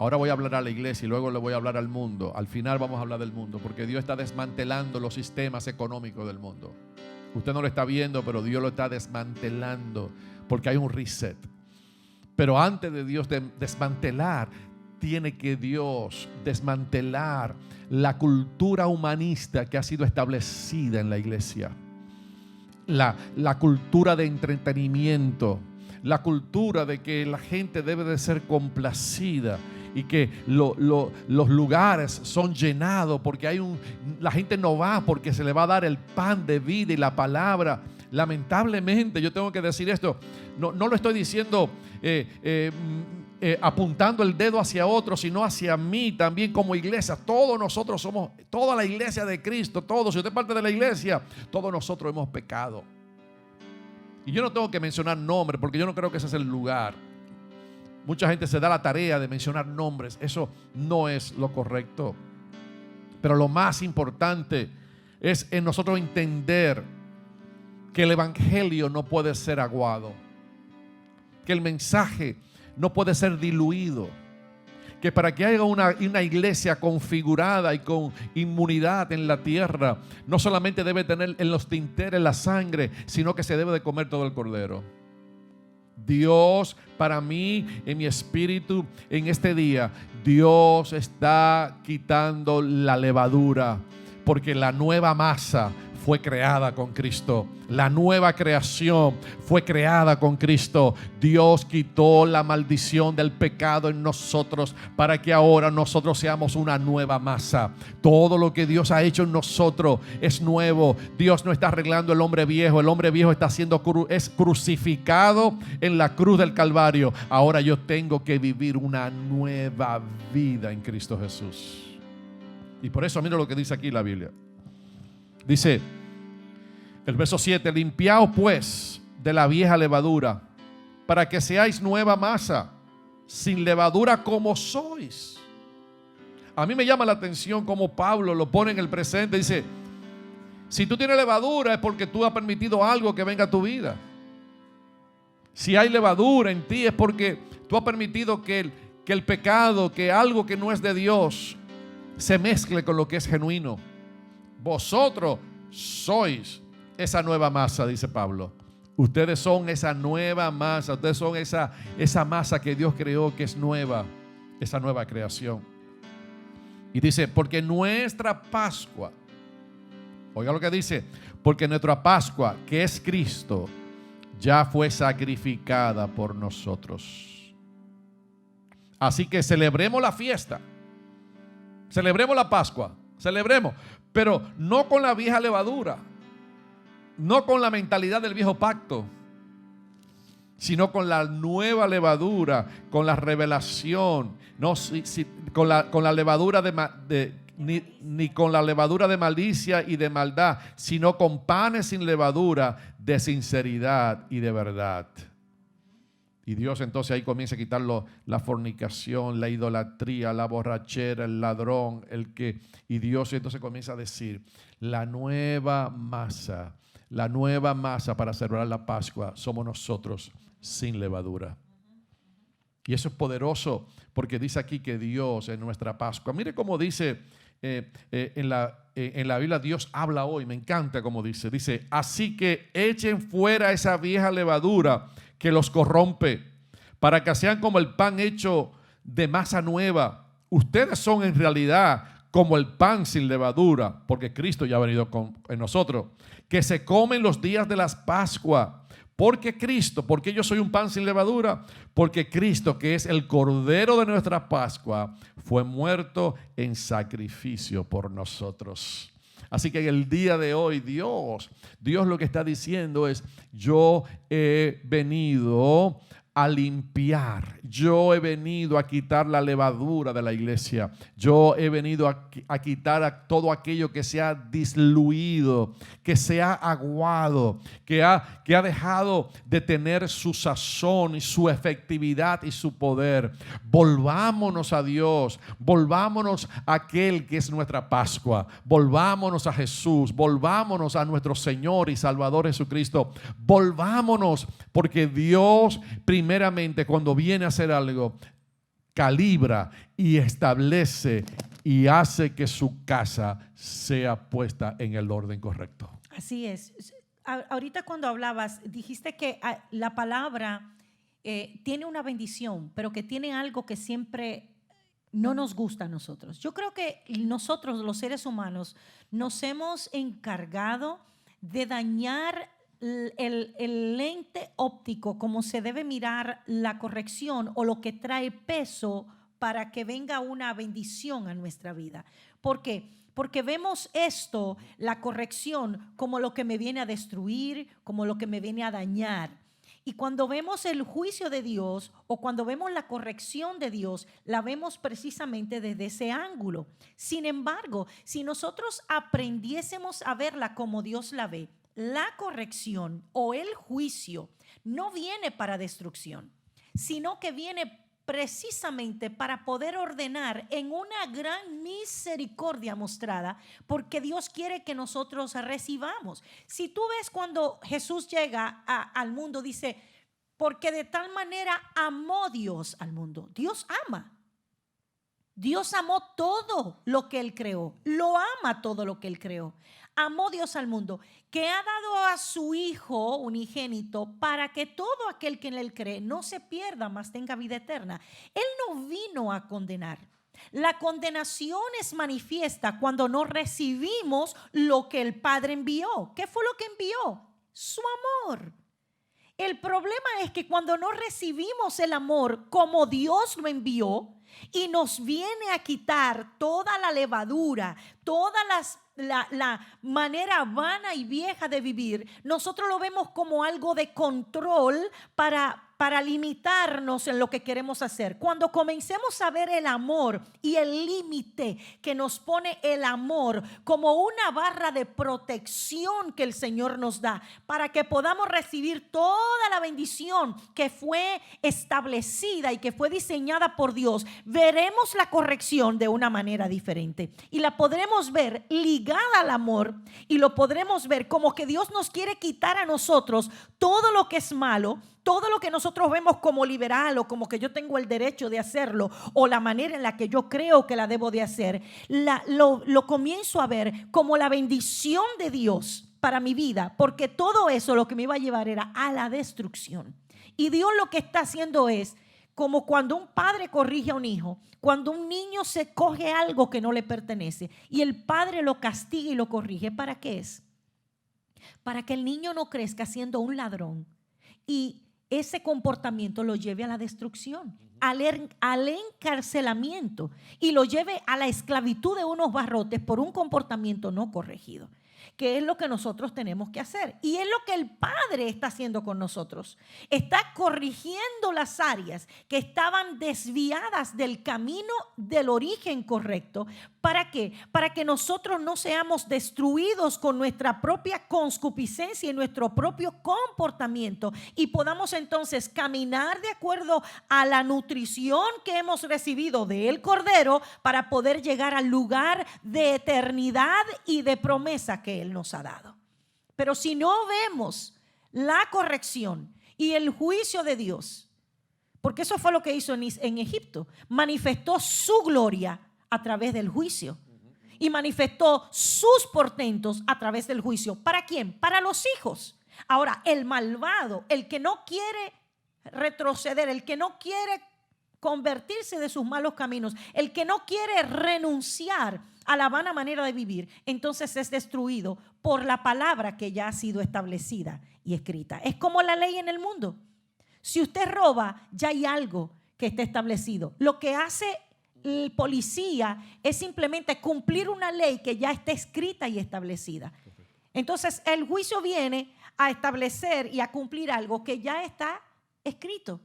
Ahora voy a hablar a la iglesia y luego le voy a hablar al mundo. Al final vamos a hablar del mundo, porque Dios está desmantelando los sistemas económicos del mundo. Usted no lo está viendo, pero Dios lo está desmantelando, porque hay un reset. Pero antes de Dios desmantelar, tiene que Dios desmantelar la cultura humanista que ha sido establecida en la iglesia. La cultura de entretenimiento, la cultura de que la gente debe de ser complacida y que los lugares son llenados porque la gente no va porque se le va a dar el pan de vida y la palabra. Lamentablemente, yo tengo que decir esto, no lo estoy diciendo apuntando el dedo hacia otro, sino hacia mí también como iglesia. Todos nosotros somos, toda la iglesia de Cristo, todos, si usted es parte de la iglesia, todos nosotros hemos pecado. Y yo no tengo que mencionar nombres porque yo no creo que ese es el lugar. Mucha gente se da la tarea de mencionar nombres. Eso no es lo correcto. Pero lo más importante es en nosotros entender que el evangelio no puede ser aguado, que el mensaje no puede ser diluido, que para que haya una iglesia configurada y con inmunidad en la tierra, no solamente debe tener en los tinteres la sangre, sino que se debe de comer todo el cordero. Dios, para mí, en mi espíritu, en este día, Dios está quitando la levadura, porque la nueva masa fue creada con Cristo. La nueva creación fue creada con Cristo. Dios quitó la maldición del pecado en nosotros para que ahora nosotros seamos una nueva masa. Todo lo que Dios ha hecho en nosotros es nuevo. Dios no está arreglando el hombre viejo. El hombre viejo está siendo crucificado en la cruz del Calvario. Ahora yo tengo que vivir una nueva vida en Cristo Jesús. Y por eso mira lo que dice aquí la Biblia. Dice el verso 7: limpiaos pues de la vieja levadura para que seáis nueva masa, sin levadura como sois. A mí me llama la atención como Pablo lo pone en el presente. Dice: si tú tienes levadura es porque tú has permitido algo que venga a tu vida. Si hay levadura en ti es porque tú has permitido que el pecado, que algo que no es de Dios se mezcle con lo que es genuino. Vosotros sois esa nueva masa, dice Pablo. Ustedes son esa nueva masa. Ustedes son esa masa que Dios creó, que es nueva, esa nueva creación. Y dice: porque nuestra Pascua, oiga lo que dice, porque nuestra Pascua, que es Cristo, ya fue sacrificada por nosotros. Así que celebremos la fiesta, celebremos la Pascua, celebremos, pero no con la vieja levadura, no con la mentalidad del viejo pacto, sino con la nueva levadura, con la revelación, no con la levadura ni con la levadura de malicia y de maldad, sino con panes sin levadura de sinceridad y de verdad. Y Dios entonces ahí comienza a quitar la fornicación, la idolatría, la borrachera, el ladrón, y Dios entonces comienza a decir, la nueva masa para celebrar la Pascua somos nosotros sin levadura. Y eso es poderoso porque dice aquí que Dios es nuestra Pascua. Mire cómo dice en la Biblia, Dios habla hoy, me encanta cómo dice, así que echen fuera esa vieja levadura que los corrompe, para que sean como el pan hecho de masa nueva. Ustedes son en realidad como el pan sin levadura, porque Cristo ya ha venido en nosotros, que se comen los días de las Pascuas. Porque Cristo, porque yo soy un pan sin levadura, porque Cristo, que es el Cordero de nuestra Pascua, fue muerto en sacrificio por nosotros. Así que en el día de hoy Dios lo que está diciendo es, yo he venido a limpiar, yo he venido a quitar la levadura de la iglesia, yo he venido a quitar todo aquello que se ha diluido, que se ha aguado, que ha dejado de tener su sazón y su efectividad y su poder. Volvámonos a Dios, volvámonos a aquel que es nuestra Pascua, volvámonos a Jesús, volvámonos a nuestro Señor y Salvador Jesucristo, volvámonos, porque Dios primeramente cuando viene a hacer algo, calibra y establece y hace que su casa sea puesta en el orden correcto. Así es. Ahorita cuando hablabas, dijiste que la palabra tiene una bendición, pero que tiene algo que siempre no nos gusta a nosotros. Yo creo que nosotros, los seres humanos, nos hemos encargado de dañar el lente óptico, como se debe mirar la corrección o lo que trae peso para que venga una bendición a nuestra vida. ¿Por qué? Porque vemos esto, la corrección, como lo que me viene a destruir, como lo que me viene a dañar. Y cuando vemos el juicio de Dios o cuando vemos la corrección de Dios, la vemos precisamente desde ese ángulo. Sin embargo, si nosotros aprendiésemos a verla como Dios la ve, la corrección o el juicio no viene para destrucción, sino que viene precisamente para poder ordenar en una gran misericordia mostrada, porque Dios quiere que nosotros recibamos. Si tú ves cuando Jesús llega al mundo, dice, porque de tal manera amó Dios al mundo. Dios ama. Dios amó todo lo que Él creó. Lo ama todo lo que Él creó. Amó Dios al mundo, que ha dado a su Hijo unigénito para que todo aquel que en Él cree no se pierda, mas tenga vida eterna. Él no vino a condenar. La condenación es manifiesta cuando no recibimos lo que el Padre envió. ¿Qué fue lo que envió? Su amor. El problema es que cuando no recibimos el amor como Dios lo envió y nos viene a quitar toda la levadura, toda la manera vana y vieja de vivir, nosotros lo vemos como algo de control para limitarnos en lo que queremos hacer. Cuando comencemos a ver el amor y el límite que nos pone el amor como una barra de protección que el Señor nos da para que podamos recibir toda la bendición que fue establecida y que fue diseñada por Dios, veremos la corrección de una manera diferente y la podremos ver ligada al amor y lo podremos ver como que Dios nos quiere quitar a nosotros todo lo que es malo, todo lo que nosotros vemos como liberal o como que yo tengo el derecho de hacerlo o la manera en la que yo creo que la debo de hacer, lo comienzo a ver como la bendición de Dios para mi vida, porque todo eso lo que me iba a llevar era a la destrucción. Y Dios lo que está haciendo es como cuando un padre corrige a un hijo, cuando un niño se coge algo que no le pertenece y el padre lo castiga y lo corrige. ¿Para qué es? Para que el niño no crezca siendo un ladrón y ese comportamiento lo lleve a la destrucción, al encarcelamiento y lo lleve a la esclavitud de unos barrotes por un comportamiento no corregido. que es lo que nosotros tenemos que hacer. Y es lo que el Padre está haciendo con nosotros. Está corrigiendo las áreas que estaban desviadas del camino del origen correcto. ¿Para qué? Para que nosotros no seamos destruidos con nuestra propia concupiscencia y nuestro propio comportamiento y podamos entonces caminar de acuerdo a la nutrición que hemos recibido del Cordero para poder llegar al lugar de eternidad y de promesa que Él nos ha dado. Pero si no vemos la corrección y el juicio de Dios, porque eso fue lo que hizo en Egipto, manifestó su gloria a través del juicio y manifestó sus portentos a través del juicio. ¿Para quién? Para los hijos. Ahora, el malvado, el que no quiere retroceder, el que no quiere convertirse de sus malos caminos, el que no quiere renunciar a la vana manera de vivir, entonces es destruido por la palabra que ya ha sido establecida y escrita. Es como la ley en el mundo. Si usted roba, ya hay algo que está establecido. Lo que hace el policía es simplemente cumplir una ley que ya está escrita y establecida. Entonces el juicio viene a establecer y a cumplir algo que ya está escrito.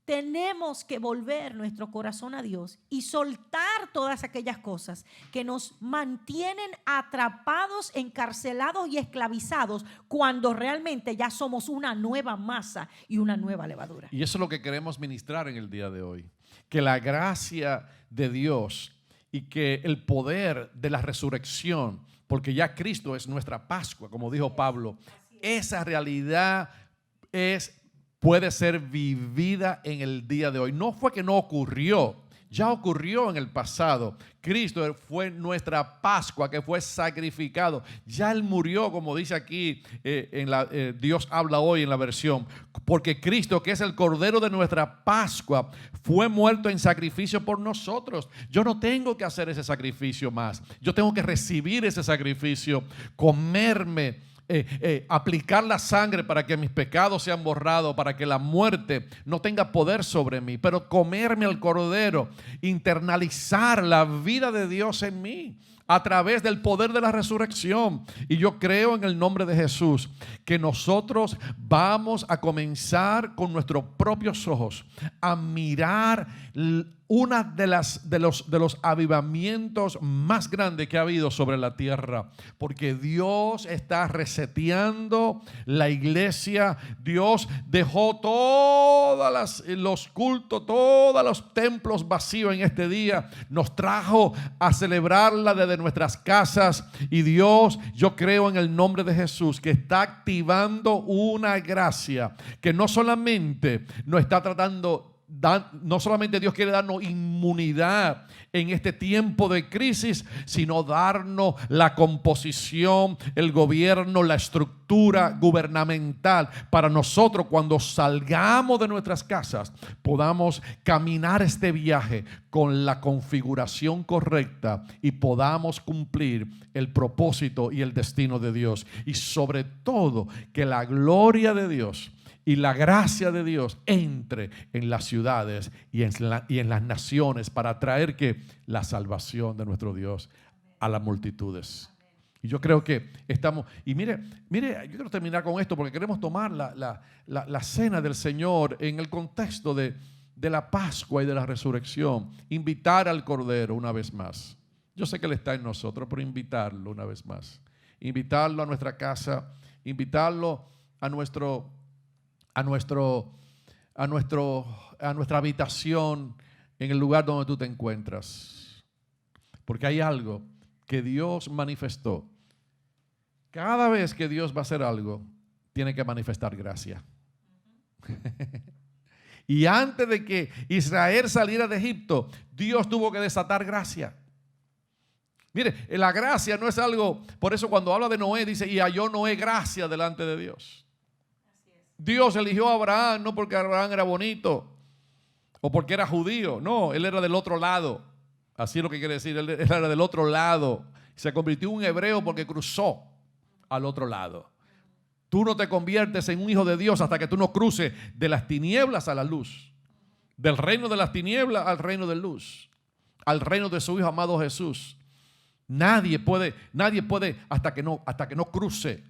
Tenemos que volver nuestro corazón a Dios y soltar todas aquellas cosas que nos mantienen atrapados, encarcelados y esclavizados cuando realmente ya somos una nueva masa y una nueva levadura. Y eso es lo que queremos ministrar en el día de hoy. Que la gracia de Dios y que el poder de la resurrección, porque ya Cristo es nuestra Pascua, como dijo Pablo, esa realidad puede ser vivida en el día de hoy. No fue que no ocurrió, ya ocurrió en el pasado. Cristo fue nuestra Pascua que fue sacrificado. Ya Él murió, como dice aquí, Dios habla hoy en la versión, porque Cristo, que es el Cordero de nuestra Pascua, fue muerto en sacrificio por nosotros. Yo no tengo que hacer ese sacrificio más. Yo tengo que recibir ese sacrificio, comerme, aplicar la sangre para que mis pecados sean borrados, para que la muerte no tenga poder sobre mí, pero comerme al Cordero, internalizar la vida de Dios en mí a través del poder de la resurrección. Y yo creo en el nombre de Jesús que nosotros vamos a comenzar con nuestros propios ojos a mirar una de los avivamientos más grandes que ha habido sobre la tierra, porque Dios está reseteando la iglesia. Dios dejó todos los cultos, todos los templos vacíos en este día, nos trajo a celebrarla desde nuestras casas. Y Dios, yo creo en el nombre de Jesús, que está activando una gracia que no solamente nos está tratando, no solamente Dios quiere darnos inmunidad en este tiempo de crisis, sino darnos la composición, el gobierno, la estructura gubernamental para nosotros cuando salgamos de nuestras casas podamos caminar este viaje con la configuración correcta y podamos cumplir el propósito y el destino de Dios. Y sobre todo que la gloria de Dios y la gracia de Dios entre en las ciudades y en las naciones para traer la salvación de nuestro Dios a las multitudes. Y yo creo que estamos, y mire, yo quiero terminar con esto porque queremos tomar la cena del Señor en el contexto de la Pascua y de la resurrección. Invitar al Cordero una vez más. Yo sé que Él está en nosotros, pero invitarlo una vez más. Invitarlo a nuestra casa, invitarlo a nuestra habitación, en el lugar donde tú te encuentras. Porque hay algo que Dios manifestó. Cada vez que Dios va a hacer algo, tiene que manifestar gracia. Y antes de que Israel saliera de Egipto, Dios tuvo que desatar gracia. Mire, la gracia no es algo, por eso cuando habla de Noé dice, y halló Noé gracia delante de Dios. Dios eligió a Abraham no porque Abraham era bonito o porque era judío. No, él era del otro lado. Así es lo que quiere decir. Él era del otro lado. Se convirtió en un hebreo porque cruzó al otro lado. Tú no te conviertes en un hijo de Dios hasta que tú no cruces de las tinieblas a la luz. Del reino de las tinieblas al reino de luz. Al reino de su Hijo amado Jesús. Nadie puede hasta que no cruce.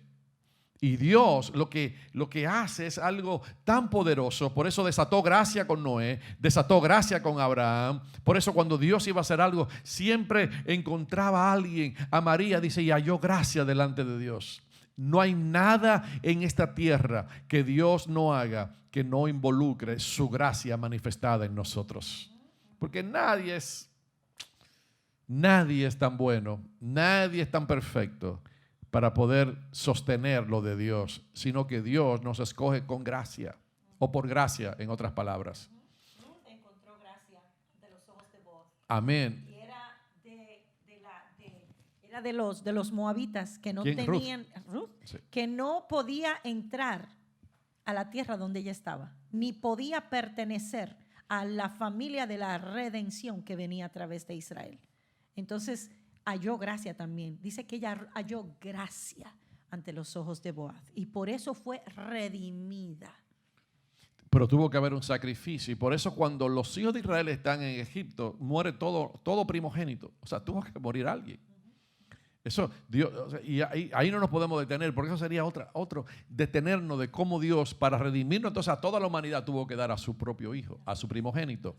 Y Dios lo que hace es algo tan poderoso. Por eso desató gracia con Noé, desató gracia con Abraham. Por eso cuando Dios iba a hacer algo, siempre encontraba a alguien. A María dice, y halló gracia delante de Dios. No hay nada en esta tierra que Dios no haga que no involucre su gracia manifestada en nosotros. Porque nadie es tan bueno, nadie es tan perfecto para poder sostener lo de Dios, sino que Dios nos escoge con gracia, o por gracia, en otras palabras. Ruth encontró gracia de los ojos de Boaz. Amén. Y era de los moabitas que no tenían, Ruth, Sí. que no podía entrar a la tierra donde ella estaba, ni podía pertenecer a la familia de la redención que venía a través de Israel. Entonces halló gracia también. Dice que ella halló gracia ante los ojos de Boaz y por eso fue redimida. Pero tuvo que haber un sacrificio, y por eso cuando los hijos de Israel están en Egipto, muere todo primogénito. O sea, tuvo que morir alguien. Eso, Dios, o sea, y ahí no nos podemos detener, porque eso sería otro detenernos de cómo Dios, para redimirnos entonces a toda la humanidad, tuvo que dar a su propio hijo, a su primogénito.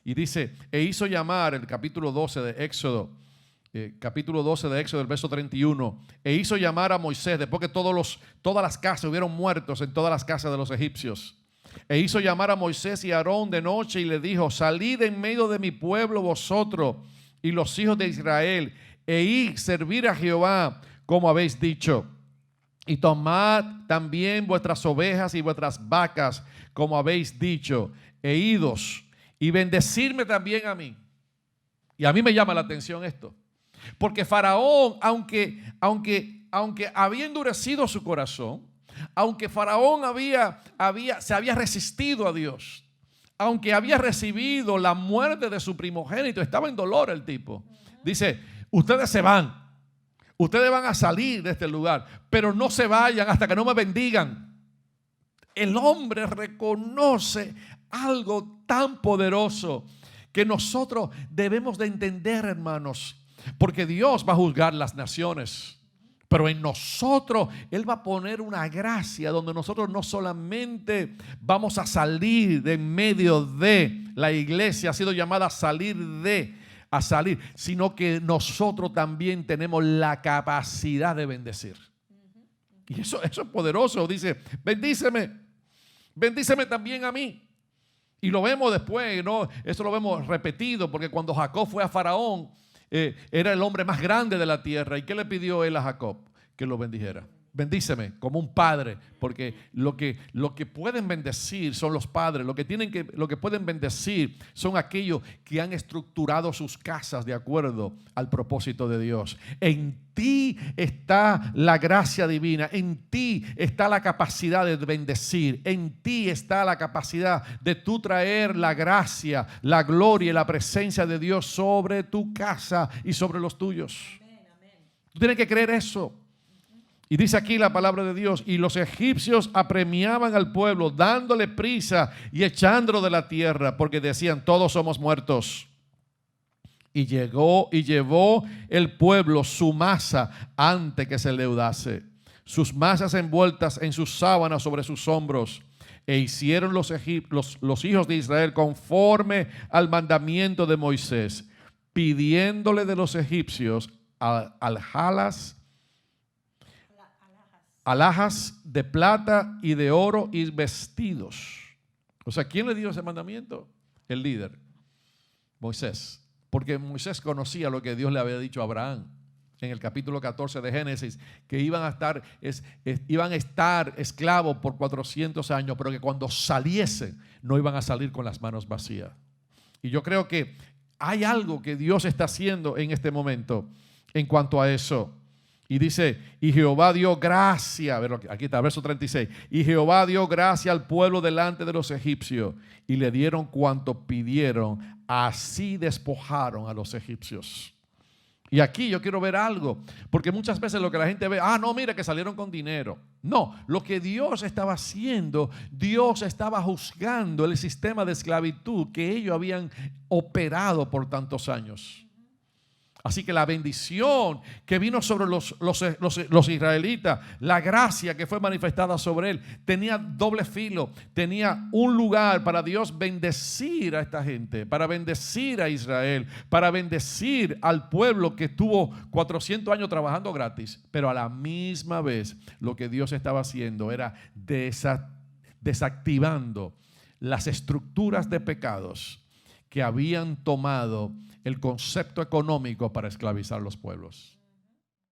Y dice, e hizo llamar, el capítulo 12 de Éxodo, el verso 31, e hizo llamar a Moisés, después que todas las casas hubieron muertos en todas las casas de los egipcios. E hizo llamar a Moisés y a Aarón de noche y le dijo, salid en medio de mi pueblo vosotros y los hijos de Israel, e id servir a Jehová como habéis dicho. Y tomad también vuestras ovejas y vuestras vacas como habéis dicho, e idos y bendecirme también a mí. Y a mí me llama la atención esto. Porque Faraón, aunque había endurecido su corazón, aunque Faraón se había resistido a Dios, aunque había recibido la muerte de su primogénito, estaba en dolor el tipo. Dice, ustedes se van, ustedes van a salir de este lugar, pero no se vayan hasta que no me bendigan. El hombre reconoce algo tan poderoso que nosotros debemos de entender, hermanos. Porque Dios va a juzgar las naciones, pero en nosotros Él va a poner una gracia donde nosotros no solamente vamos a salir de en medio de la iglesia, ha sido llamada a salir, sino que nosotros también tenemos la capacidad de bendecir. Y eso es poderoso. Dice, bendíceme también a mí. Y lo vemos después, ¿no? Eso lo vemos repetido, porque cuando Jacob fue a Faraón, era el hombre más grande de la tierra. ¿Y qué le pidió él a Jacob? Que lo bendijera. Bendíceme como un padre, porque lo que pueden bendecir son los padres. Lo que pueden bendecir son aquellos que han estructurado sus casas de acuerdo al propósito de Dios. En ti está la gracia divina, en ti está la capacidad de bendecir, en ti está la capacidad de tú traer la gracia, la gloria y la presencia de Dios sobre tu casa y sobre los tuyos. Tú tienes que creer eso. Y dice aquí la palabra de Dios, y los egipcios apremiaban al pueblo, dándole prisa y echándolo de la tierra, porque decían, todos somos muertos. Y llevó el pueblo su masa antes que se leudase, sus masas envueltas en sus sábanas sobre sus hombros. E hicieron los hijos de Israel conforme al mandamiento de Moisés, pidiéndole de los egipcios alhajas de plata y de oro y vestidos. O sea, ¿quién le dio ese mandamiento? El líder, Moisés. Porque Moisés conocía lo que Dios le había dicho a Abraham en el capítulo 14 de Génesis, que iban a estar esclavos por 400 años, pero que cuando saliesen no iban a salir con las manos vacías. Y yo creo que hay algo que Dios está haciendo en este momento en cuanto a eso. Y dice, y Jehová dio gracia, aquí está, verso 36, y Jehová dio gracia al pueblo delante de los egipcios, y le dieron cuanto pidieron, así despojaron a los egipcios. Y aquí yo quiero ver algo, porque muchas veces lo que la gente ve, no, mira que salieron con dinero. No, lo que Dios estaba haciendo, Dios estaba juzgando el sistema de esclavitud que ellos habían operado por tantos años. Así que la bendición que vino sobre los israelitas, la gracia que fue manifestada sobre él, tenía doble filo, tenía un lugar para Dios bendecir a esta gente, para bendecir a Israel, para bendecir al pueblo que estuvo 400 años trabajando gratis. Pero a la misma vez lo que Dios estaba haciendo era desactivando las estructuras de pecados que habían tomado el concepto económico para esclavizar los pueblos.